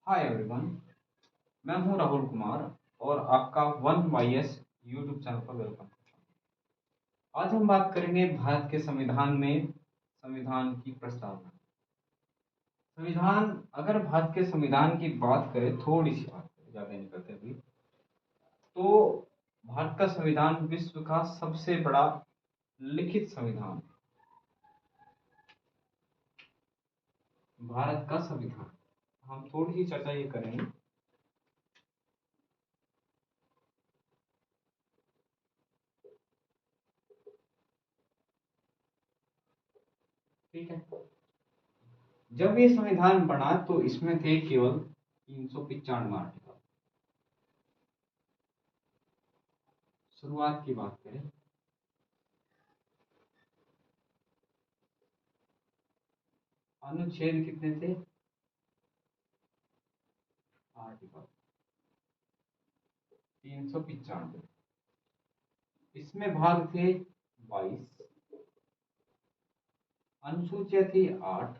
Hi everyone, मैं हूं राहुल कुमार और आपका one Y S YouTube channel पर वेलकम। आज हम बात करेंगे भारत के संविधान में संविधान की प्रस्तावना। संविधान, अगर भारत के संविधान की बात करें, थोड़ी सी बात करें, ज़्यादा नहीं करते अभी, तो भारत का संविधान विश्व का सबसे बड़ा लिखित संविधान है। भारत का संविधान, हम थोड़ी सी चर्चा ये करेंगे। ठीक है, जब ये संविधान बना तो इसमें थे केवल 395 आर्टिकल। शुरुआत की बात करें, अनुच्छेद कितने थे? आर्टिकल 395। इसमें भाग थे 22, अनुसूचियां थी 8।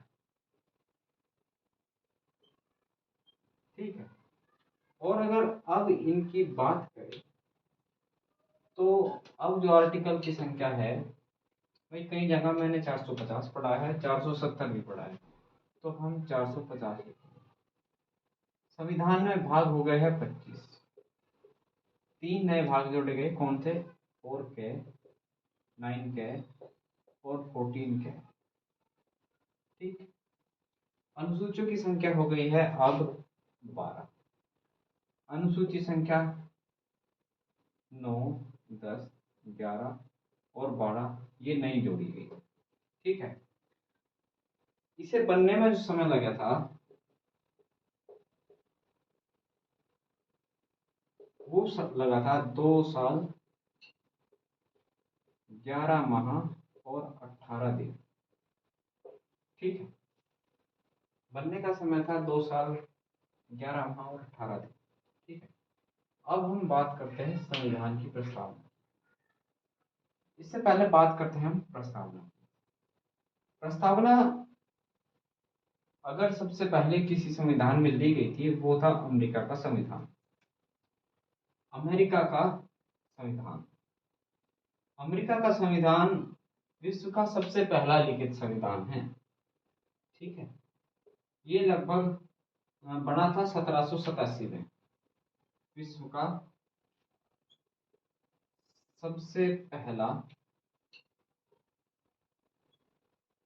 ठीक है, और अगर अब इनकी बात करें तो अब जो आर्टिकल की संख्या है, भाई कई जगह मैंने 450 पढ़ा है, 470 भी पढ़ा है, तो हम 450 लिखेंगे। संविधान में भाग हो गए हैं 25। 3 नए भाग जोड़े गए, कौन थे? 4K, 9K और 14K। ठीक, अनुसूचियों की संख्या हो गई है अब 12। अनुसूची संख्या 9, 10, 11 और 12 ये नई जोड़ी गई। ठीक है, इसे बनने में जो समय लगा था वो लगा था 2 साल 11 माह और 18 दिन। ठीक है, बनने का समय था 2 साल 11 माह और 18 दिन। ठीक है, अब हम बात करते हैं संविधान की प्रस्तावना। इससे पहले बात करते हैं हम प्रस्तावना। प्रस्तावना अगर सबसे पहले किसी संविधान में ली गई थी वो था अमेरिका का संविधान। अमेरिका का संविधान, अमेरिका का संविधान विश्व का सबसे पहला लिखित संविधान है। ठीक है, ये लगभग बना था 1787 में। विश्व का सबसे पहला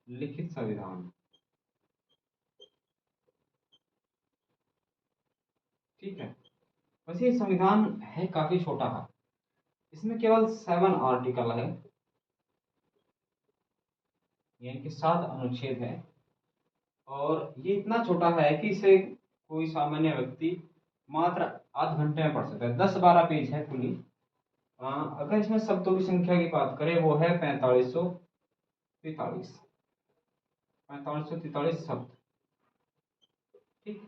लिखित संविधान। ठीक है, वैसे ये संविधान है काफी छोटा है, इसमें केवल 7 आर्टिकल है, यानी कि 7 अनुच्छेद है, और ये इतना छोटा है कि इसे कोई सामान्य व्यक्ति मात्र आध घंटे में पढ़ सकता है। 10-12 पेज है पूरी। अगर इसमें शब्दों की संख्या की बात करें वो है 4543। 4543 शब्द। ठीक,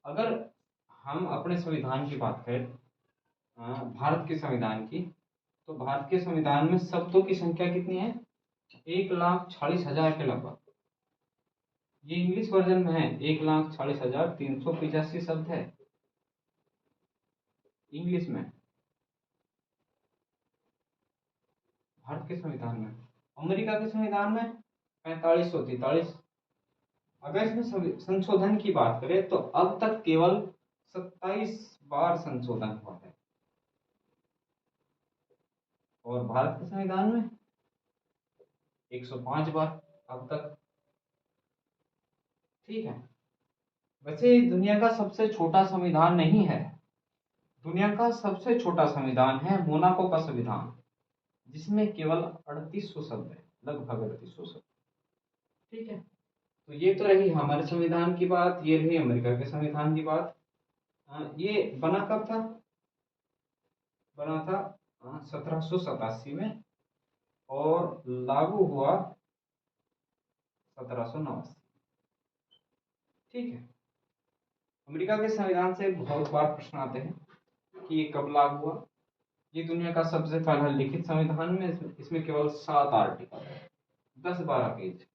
अगर हम अपने संविधान की बात करें, भारत के संविधान की, तो भारत के संविधान में शब्दों की संख्या कितनी है? 1,40,000 के लगभग। ये इंग्लिश वर्जन में है, 1,40,385 शब्द है इंग्लिश में, भारत के संविधान में। अमेरिका के संविधान में 4543। अगर इसमें संशोधन की बात करें तो अब तक केवल 27 बार संशोधन हुआ है, और भारत के संविधान में 105 बार अब तक। ठीक है, वैसे दुनिया का सबसे छोटा संविधान नहीं है, दुनिया का सबसे छोटा संविधान है मोनाको का संविधान, जिसमें केवल 3800 शब्द है, लगभग 3800 शब्द। ठीक है, तो ये तो रही हमारे संविधान की बात, ये रही अमेरिका के संविधान की बात। ये बना कब था? बना था 1787 में, और लागू हुआ 1789। ठीक है, अमेरिका के संविधान से बहुत बार प्रश्न आते हैं कि ये कब लागू हुआ। ये दुनिया का सबसे पहला लिखित संविधान में, इसमें केवल 7 आर्टिकल है, 10-12 पेज।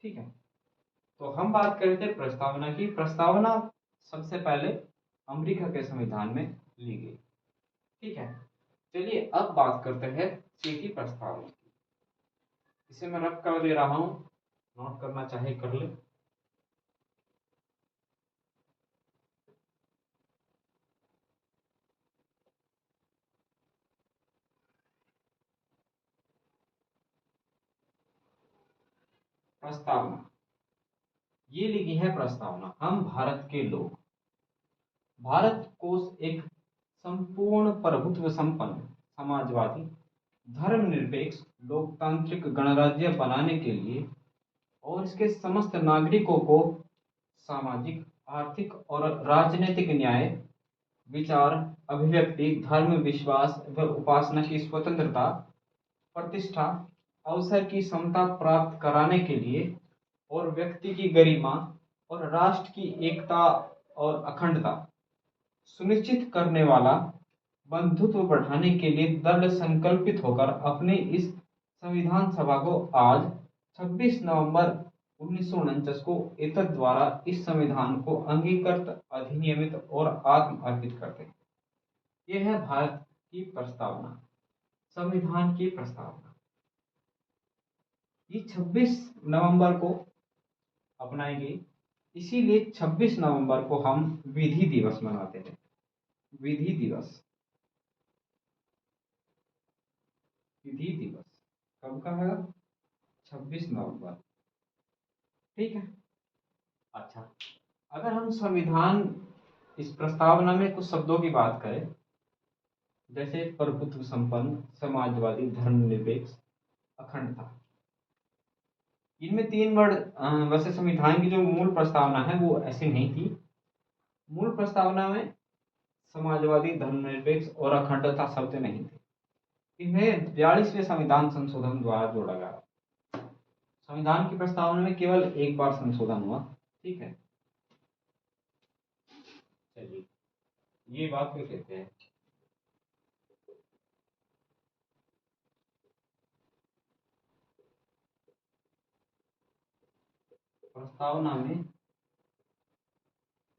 ठीक है, तो हम बात कर रहे थे प्रस्तावना की। प्रस्तावना सबसे पहले अमेरिका के संविधान में ली गई। ठीक है, चलिए अब बात करते हैं सी की प्रस्तावना की। इसे मैं रब कर दे रहा हूं, नोट करना चाहे कर ले। प्रस्तावना, ये लिखी है प्रस्तावना। हम भारत के लोग, भारत को एक संपूर्ण प्रभुत्व संपन्न समाजवादी धर्मनिरपेक्ष लोकतांत्रिक गणराज्य बनाने के लिए और इसके समस्त नागरिकों को सामाजिक, आर्थिक और राजनीतिक न्याय, विचार, अभिव्यक्ति, धर्म, विश्वास व उपासना की स्वतंत्रता, प्रतिष्ठा, अवसर की समता प्राप्त कराने के लिए और व्यक्ति की गरिमा और राष्ट्र की एकता और अखंडता सुनिश्चित करने वाला बंधुत्व बढ़ाने के लिए दृढ़ संकल्पित होकर अपने इस संविधान सभा को आज 26 नवंबर 1949 को एतद द्वारा इस संविधान को अंगीकृत, अधिनियमित और आत्म अर्पित करते हैं। यह है भारत की प्रस्तावना, संविधान की प्रस्तावना। ये 26 नवंबर को अपनाई गई, इसीलिए 26 नवंबर को हम विधि दिवस मनाते हैं। विधि दिवस, विधि दिवस कब का है? 26 नवंबर। ठीक है, अच्छा, अगर हम संविधान इस प्रस्तावना में कुछ शब्दों की बात करें, जैसे प्रभुत्व संपन्न, समाजवादी, धर्मनिरपेक्ष, अखंडता, इनमें 3 वर्ड वैसे संविधान की जो मूल प्रस्तावना है वो ऐसी नहीं थी। मूल प्रस्तावना में समाजवादी, धर्मनिरपेक्ष और अखंडता शब्द नहीं थे। इन्हें 42वें संविधान संशोधन द्वारा जोड़ा गया। संविधान की प्रस्तावना में केवल एक बार संशोधन हुआ। ठीक है, चलिए ये बात क्यों कहते हैं? प्रस्तावना में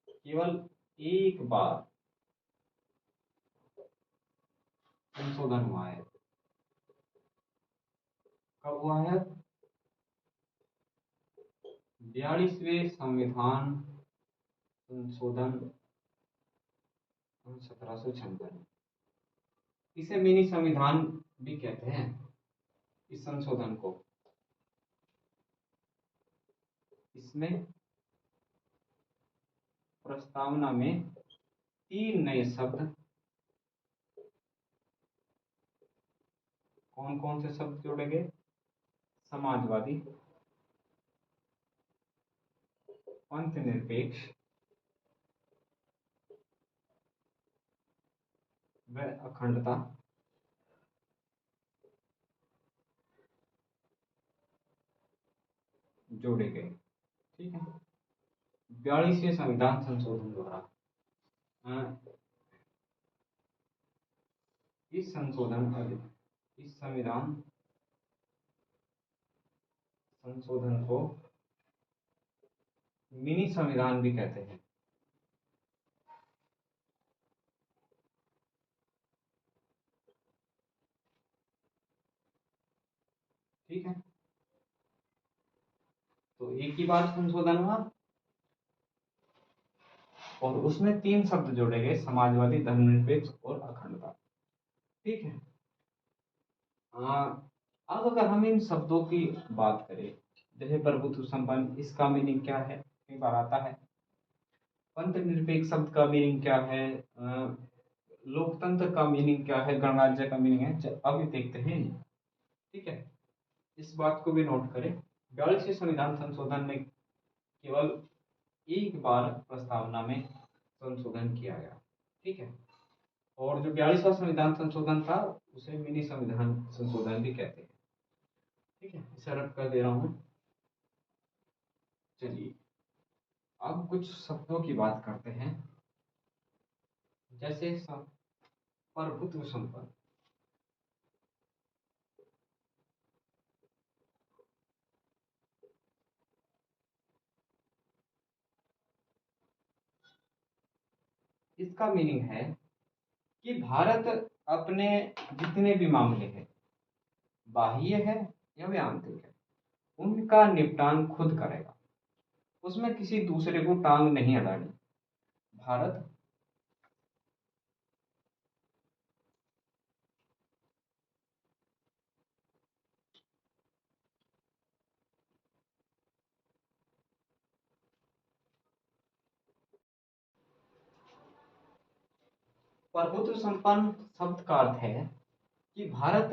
केवल एक बार संशोधन हुआ है। कब हुआ है? 42वें संविधान संशोधन 1756। इसे मिनी संविधान भी कहते हैं, इस संशोधन को। इसमें प्रस्तावना में 3 नए शब्द, कौन कौन से शब्द जोड़े गए? समाजवादी, पंथ निरपेक्ष व अखंडता जोड़े गए। ठीक है, 42वें संविधान संशोधन द्वारा इस संविधान संशोधन को मिनी संविधान भी कहते हैं। ठीक है, तो एक ही बार संशोधन हुआ और उसमें 3 शब्द जोड़े गए, समाजवादी, धर्मनिरपेक्ष और अखंडता। ठीक है, अब अगर हम इन शब्दों की बात करें, जैसे प्रभुत्व संपन्न, इसका मीनिंग क्या है? कई बार आता है। पंथ निरपेक्ष शब्द का मीनिंग क्या है? लोकतंत्र का मीनिंग क्या है? गणराज्य का मीनिंग है। अब ये देखते हैं। ठीक है, इस बात को भी नोट करें, 42वें संविधान संशोधन में केवल एक बार प्रस्तावना में संशोधन किया गया। ठीक है, और जो 42वां संविधान संशोधन था उसे मिनी संविधान संशोधन भी कहते हैं। ठीक है, इसे रद्द कर दे रहा हूं। चलिए अब कुछ शब्दों की बात करते हैं, जैसे प्रभुत्व संपन्न। इसका मीनिंग है कि भारत अपने जितने भी मामले हैं, बाह्य है या वे आंतरिक है, उनका निपटान खुद करेगा। उसमें किसी दूसरे को टांग नहीं अड़ानी। भारत प्रभुत्व संपन्न शब्द का अर्थ है कि भारत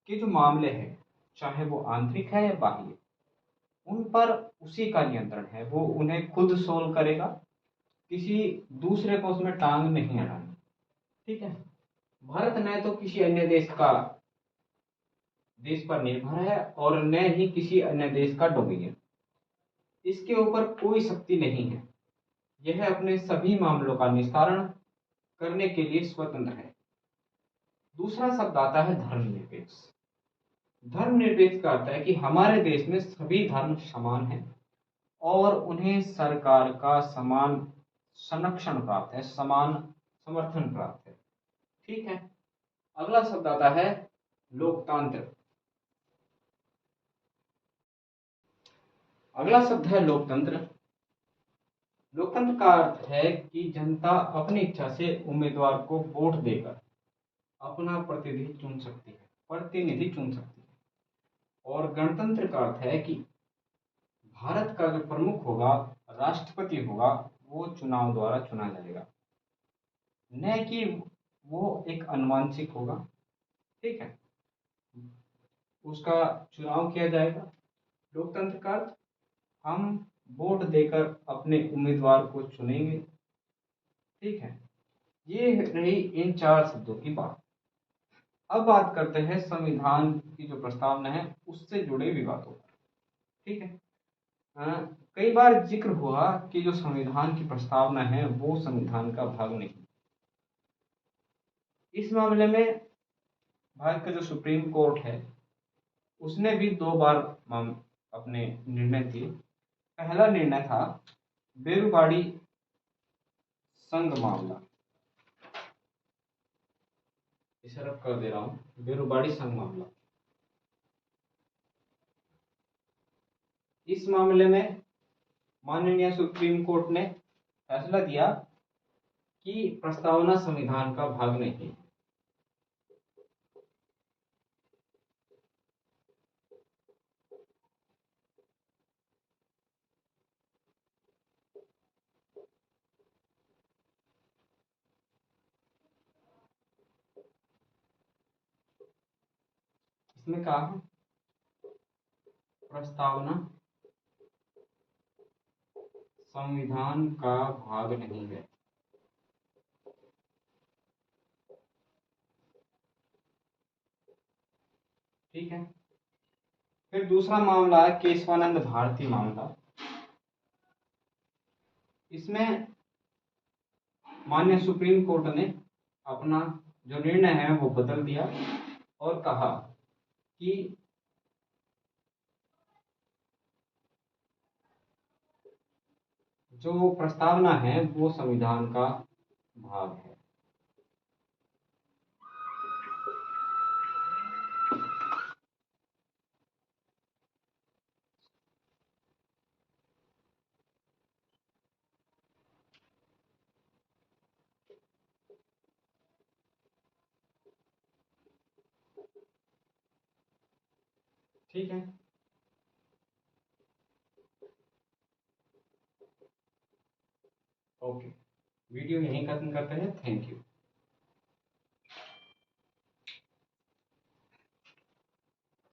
के जो मामले हैं, चाहे वो आंतरिक है या बाह्य, उन पर उसी का नियंत्रण है। वो उन्हें खुद सोल्व करेगा, किसी दूसरे को उसमें टांग नहीं अड़ानी। ठीक है। भारत न तो किसी अन्य देश पर निर्भर है और न ही किसी अन्य देश का डोमिनियन। इसके ऊपर कोई शक्ति नहीं है। यह अपने सभी मामलों का निस्तारण करने के लिए स्वतंत्र है। दूसरा शब्द आता है धर्मनिरपेक्ष। धर्मनिरपेक्ष का अर्थ है कि हमारे देश में सभी धर्म समान हैं और उन्हें सरकार का समान संरक्षण प्राप्त है, समान समर्थन प्राप्त है। ठीक है। अगला शब्द आता है लोकतंत्र। अगला शब्द है लोकतंत्र। लोकतंत्र का अर्थ है कि जनता अपनी इच्छा से उम्मीदवार को वोट देकर अपना प्रतिनिधि चुन सकती है। और गणतंत्र का अर्थ है कि भारत का जो प्रमुख होगा, राष्ट्रपति होगा, वो चुनाव द्वारा चुना जाएगा, न कि वो एक अनुवांशिक होगा। ठीक है। उसका चुनाव किया जाएगा। लोकतंत्र का अर्थ हम वोट देकर अपने उम्मीदवार को चुनेंगे। ठीक है। ये रही इन चार शब्दों की बात। अब बात करते हैं संविधान की जो प्रस्तावना है उससे जुड़े विवादों पर। ठीक है। कई बार जिक्र हुआ कि जो संविधान की प्रस्तावना है वो संविधान का भाग नहीं। इस मामले में भारत का जो सुप्रीम कोर्ट है उसने भी 2 बार अपने निर्णय दिए। पहला निर्णय था बेरुबाड़ी संघ मामला। इसे रब कर दे रहा हूं, बेरुबाड़ी संघ मामला। इस मामले में माननीय सुप्रीम कोर्ट ने फैसला दिया कि प्रस्तावना संविधान का भाग नहीं है। इसमें कहा प्रस्तावना संविधान का भाग नहीं है। ठीक है। फिर दूसरा मामला है केशवानंद भारती मामला। इसमें माननीय सुप्रीम कोर्ट ने अपना जो निर्णय है वो बदल दिया और कहा कि जो प्रस्तावना है वो संविधान का भाग है। ठीक है। ओके, वीडियो यहीं खत्म करते हैं। Thank you.